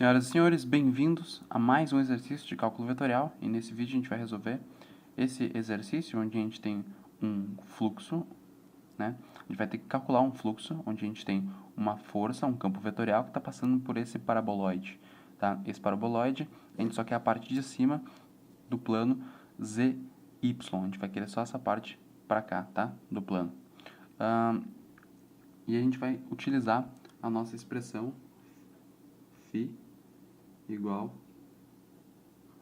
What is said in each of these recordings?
Senhoras e senhores, bem-vindos a mais um exercício de cálculo vetorial, e nesse vídeo a gente vai resolver esse exercício onde a gente tem um fluxo, né? A gente vai ter que calcular um fluxo onde a gente tem uma força, um campo vetorial que está passando por esse paraboloide, tá? Esse paraboloide, a gente só quer a parte de cima do plano ZY, a gente vai querer só essa parte para cá, tá? Do plano. E a gente vai utilizar a nossa expressão φ igual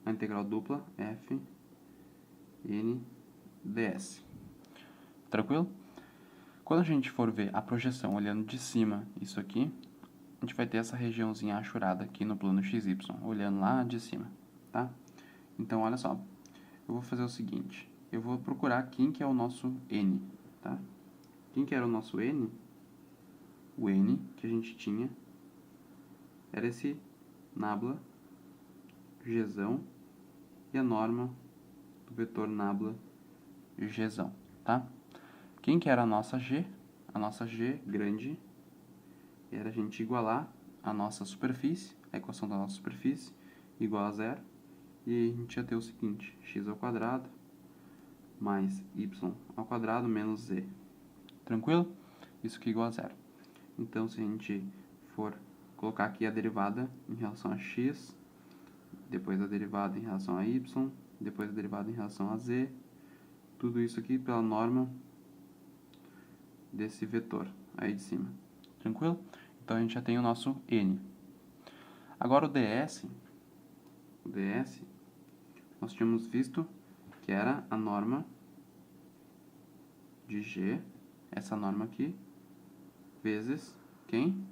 a integral dupla f n ds. Tranquilo? Quando a gente for ver a projeção olhando de cima isso aqui, a gente vai ter essa regiãozinha achurada aqui no plano xy, olhando lá de cima, tá? Então, olha só, eu vou fazer o seguinte, eu vou procurar quem que é o nosso n, tá? Quem que era o nosso n? O n que a gente tinha era esse nabla gzão e a norma do vetor nabla gzão, tá? Quem que era a nossa g? A nossa g grande era a gente igualar a nossa superfície, a equação da nossa superfície, igual a zero, e aí a gente ia ter o seguinte, x ao quadrado mais y ao quadrado menos z. Tranquilo? Isso aqui é igual a zero. Então, se a gente for colocar aqui a derivada em relação a x, depois a derivada em relação a y, depois a derivada em relação a z, tudo isso aqui pela norma desse vetor aí de cima. Tranquilo? Então, a gente já tem o nosso n. Agora, o ds, nós tínhamos visto que era a norma de g, essa norma aqui, vezes quem?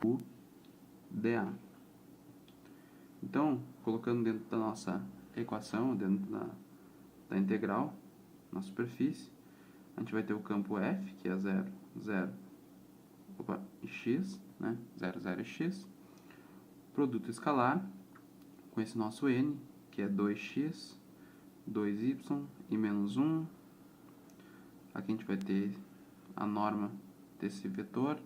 O dA. Então, colocando dentro da nossa equação, dentro da integral, na superfície, a gente vai ter o campo f, que é 0, 0, e x, né? 0, 0 e x. Produto escalar, com esse nosso n, que é 2x, 2y e menos 1. Aqui a gente vai ter a norma desse vetor.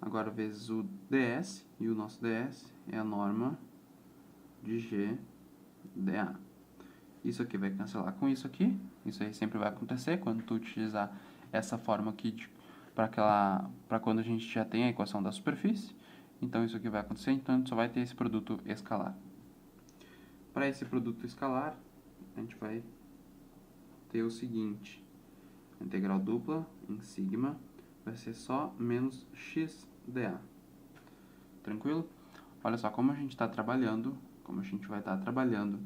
Agora, vezes o ds, e o nosso ds é a norma de g dA. Isso aqui vai cancelar com isso aqui. Isso aí sempre vai acontecer quando tu utilizar essa forma aqui para quando a gente já tem a equação da superfície. Então, isso aqui vai acontecer, então a gente só vai ter esse produto escalar. Para esse produto escalar, a gente vai ter o seguinte, a integral dupla em sigma vai ser só menos x dA. Tranquilo? Olha só, como a gente está trabalhando, como a gente vai estar trabalhando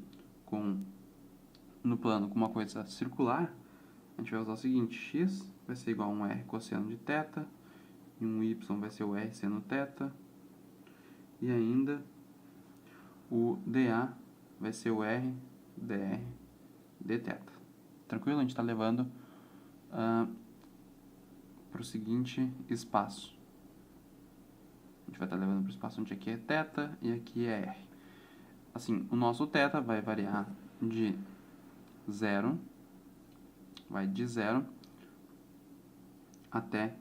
no plano com uma coisa circular, a gente vai usar o seguinte, x vai ser igual a um r cosseno de θ, e um y vai ser o r seno θ, e ainda o dA vai ser o r dr dθ. Tranquilo? A gente está levando para o seguinte espaço. A gente vai estar levando para o espaço onde aqui é θ e aqui é r. Assim, o nosso θ vai variar de 0, vai de 0 até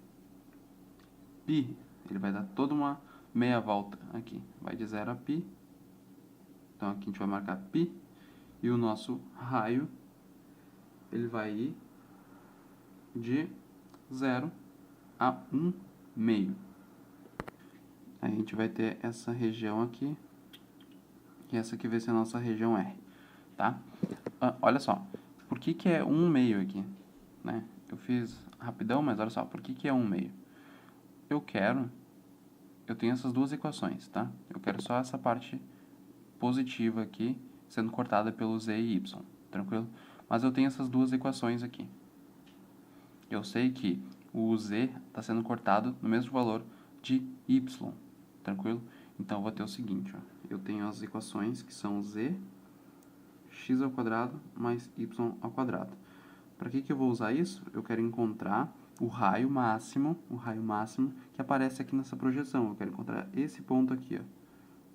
π. Ele vai dar toda uma meia volta aqui. Vai de 0 a π. Então, aqui a gente vai marcar π. E o nosso raio, ele vai ir de 0 a 1 meio. Aí a gente vai ter essa região aqui. E essa aqui vai ser a nossa região R. Tá? Olha só. Por que é 1 meio aqui? Né? Eu fiz rapidão, mas olha só. Por que é 1 meio? Eu tenho essas duas equações, tá? Eu quero só essa parte positiva aqui sendo cortada pelo z e y, tranquilo? Mas eu tenho essas duas equações aqui. Eu sei que o z está sendo cortado no mesmo valor de y, tranquilo? Então, eu vou ter o seguinte, ó. Eu tenho as equações que são z, x ao quadrado mais y ao quadrado. Para que eu vou usar isso? Eu quero encontrar o raio máximo que aparece aqui nessa projeção. Eu quero encontrar esse ponto aqui, ó,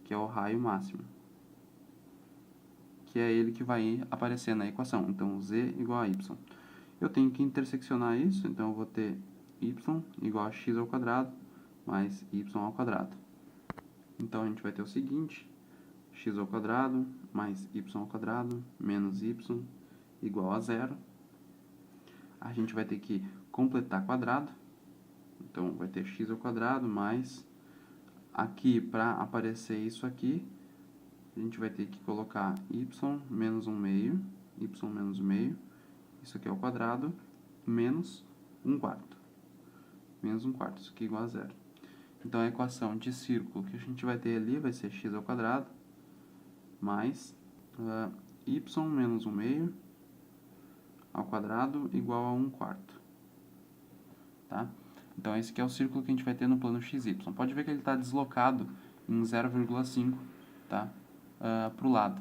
que é o raio máximo, que é ele que vai aparecer na equação. Então, z igual a y. Eu tenho que interseccionar isso, então eu vou ter y igual a x ao quadrado mais y ao quadrado. Então, Então, a gente vai ter o seguinte: x ao quadrado mais y ao quadrado menos y igual a zero. A gente vai ter que completar quadrado. Então, vai ter x ao quadrado mais... Aqui, para aparecer isso aqui, a gente vai ter que colocar y menos 1/2, y menos 1/2, isso aqui é o quadrado, menos 1/4. Menos 1/4, isso aqui é igual a zero. Então, a equação de círculo que a gente vai ter ali vai ser x ao quadrado mais y menos 1/2 ao quadrado igual a 1/4. Tá? Então, esse aqui é o círculo que a gente vai ter no plano XY. Pode ver que ele está deslocado em 0,5, tá? Para o lado,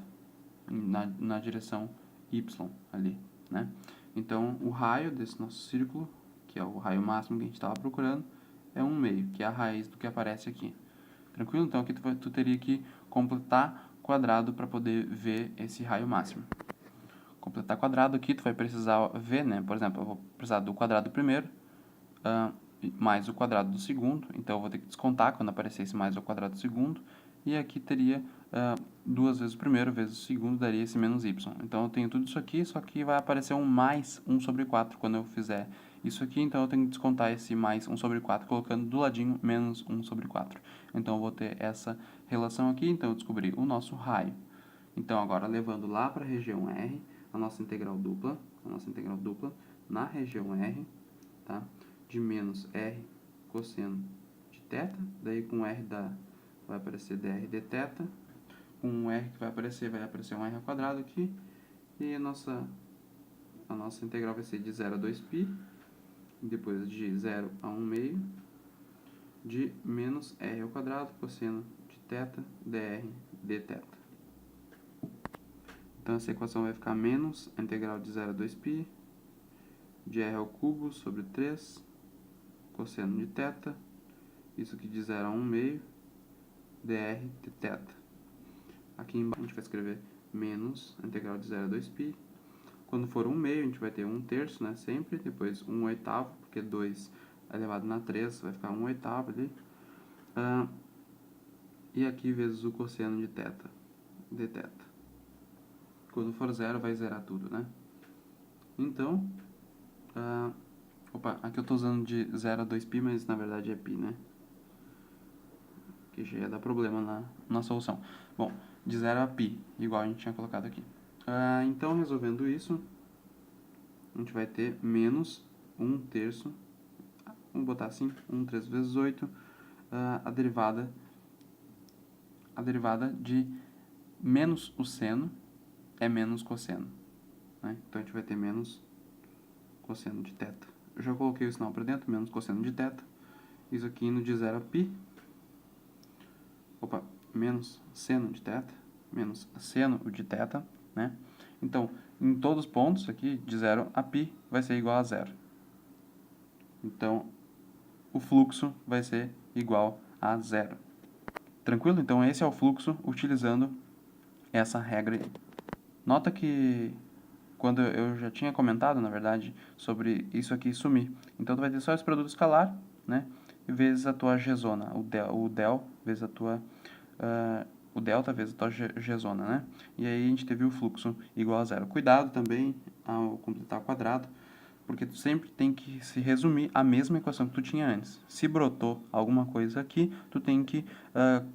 na direção Y ali, né? Então, o raio desse nosso círculo, que é o raio máximo que a gente estava procurando, é 1/2, que é a raiz do que aparece aqui. Tranquilo? Então, aqui tu teria que completar quadrado para poder ver esse raio máximo. Completar quadrado aqui, tu vai precisar ver, né? Por exemplo, eu vou precisar do quadrado do primeiro, mais o quadrado do segundo, então eu vou ter que descontar quando aparecer esse mais o quadrado do segundo, e aqui teria 2 vezes o primeiro vezes o segundo, daria esse menos y. Então eu tenho tudo isso aqui, só que vai aparecer um mais 1 sobre 4 quando eu fizer isso aqui, então eu tenho que descontar esse mais 1 sobre 4, colocando do ladinho menos 1 sobre 4. Então eu vou ter essa relação aqui, então eu descobri o nosso raio. Então agora levando lá para a região R, a nossa integral dupla na região R, tá? De menos r cosseno de θ, daí com r vai aparecer dr de θ, com um r que vai aparecer um r ao quadrado aqui, e a nossa integral vai ser de 0 a 2π, depois de 0 a 1/2, de menos r ao quadrado cosseno de θ dr de θ. Então, essa equação vai ficar menos a integral de 0 a 2π, de r ao cubo sobre 3, cosseno de θ, isso aqui de 0 a 1/2, dr de θ. Aqui embaixo a gente vai escrever menos a integral de 0 a 2π. Quando for 1/2, a gente vai ter 1/3, né, sempre, depois 1/8, porque 2 elevado na 3 vai ficar 1/8 ali. E aqui vezes o cosseno de θ, de θ. Quando for 0, vai zerar tudo, né? Então, aqui eu estou usando de 0 a 2π, mas na verdade é π, né? Que já ia dar problema na solução. Bom, de 0 a π, igual a gente tinha colocado aqui. Então, resolvendo isso, a gente vai ter menos 1/3, vamos botar assim, 1/3 vezes 8, a derivada de menos o seno é menos cosseno, né? Então, a gente vai ter menos cosseno de θ. Eu já coloquei o sinal para dentro, menos cosseno de θ. Isso aqui indo de 0 a π. Menos seno de θ, menos seno de θ, né? Então, em todos os pontos aqui, de 0 a π, vai ser igual a 0. Então, o fluxo vai ser igual a 0. Tranquilo? Então, esse é o fluxo utilizando essa regra aí. Nota que quando eu já tinha comentado, na verdade, sobre isso aqui sumir. Então, tu vai ter só esse produto escalar, né? Vezes a tua g-zona, o del vezes a tua... o delta vezes a tua g-zona, né? E aí a gente teve o fluxo igual a 0. Cuidado também ao completar o quadrado, porque tu sempre tem que se resumir a mesma equação que tu tinha antes. Se brotou alguma coisa aqui, tu tem que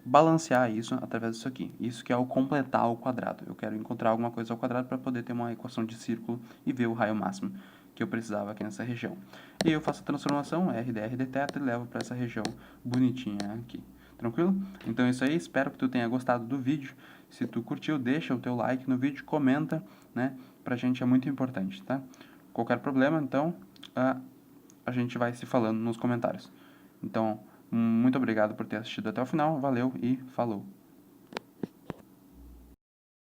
balancear isso através disso aqui. Isso que é o completar o quadrado. Eu quero encontrar alguma coisa ao quadrado para poder ter uma equação de círculo e ver o raio máximo que eu precisava aqui nessa região. E aí eu faço a transformação, r dr de θ, e levo para essa região bonitinha aqui. Tranquilo? Então é isso aí, espero que tu tenha gostado do vídeo. Se tu curtiu, deixa o teu like no vídeo, comenta, né? Pra gente é muito importante, tá? Qualquer problema, então, a gente vai se falando nos comentários. Então, muito obrigado por ter assistido até o final, valeu e falou!